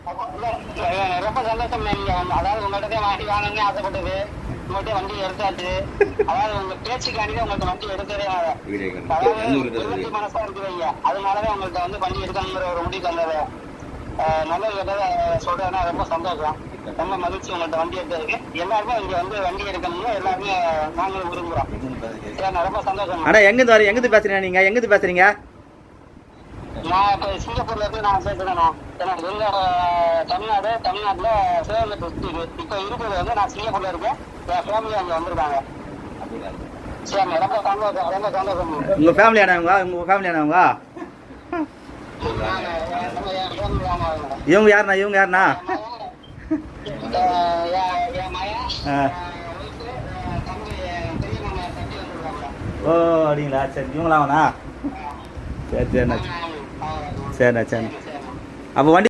ரொம்ப சந்தோஷம். நீங்க அதாவது உங்கள்கிட்ட வண்டி வாங்கணும்னு ஆசைப்பட்டது, உங்கள்கிட்ட வண்டி எடுத்தாச்சு. அதாவது உங்க பேச்சுக்காண்டி உங்களுக்கு வண்டி எடுக்கவே அதாவது மனசா இருக்குதுங்க. அதனாலதான் உங்கள்கிட்ட வந்து வண்டி எடுக்கணுங்கிற ஒரு முடிவு வந்தது. நல்ல கேட்டதை சொல்றதுன்னா ரொம்ப சந்தோஷம், ரொம்ப மகிழ்ச்சி உங்கள்கிட்ட வண்டி எடுத்ததுக்கு. எல்லாருமே இங்க வந்து வண்டி எடுக்கணும்னு எல்லாருமே நாங்களும் விரும்புறோம். ரொம்ப சந்தோஷம். ஆனா எங்கிருந்து பேசுறீங்க நீங்க? எங்கிருந்து பேசுறீங்க? நான் இப்போ சிங்கப்பூர்ல இருந்து நான் பேசுறேன். எனக்கு எங்க தமிழ்நாட்டுல சிவகங்கை டிஸ்ட்ரிக்ட். இப்போ இருக்கிறது வந்து நான் சிங்கப்பூர்ல இருக்கேன். என் ஃபேமிலி அங்க வந்திருக்காங்க. சரி, ரொம்ப சந்தோஷம், ரொம்ப சந்தோஷம். உங்க ஃபேமிலி ஆனவங்க? உங்க ஃபேமிலி ஆனவங்க? இவங்க யாருண்ணா? இவங்க யாருண்ணா? ஓ அப்படிங்களா? சரி, இவங்களாவண்ணா? சரி சரிண்ணா, சரிண்ணா, சரிண்ணா. அப்போ வண்டி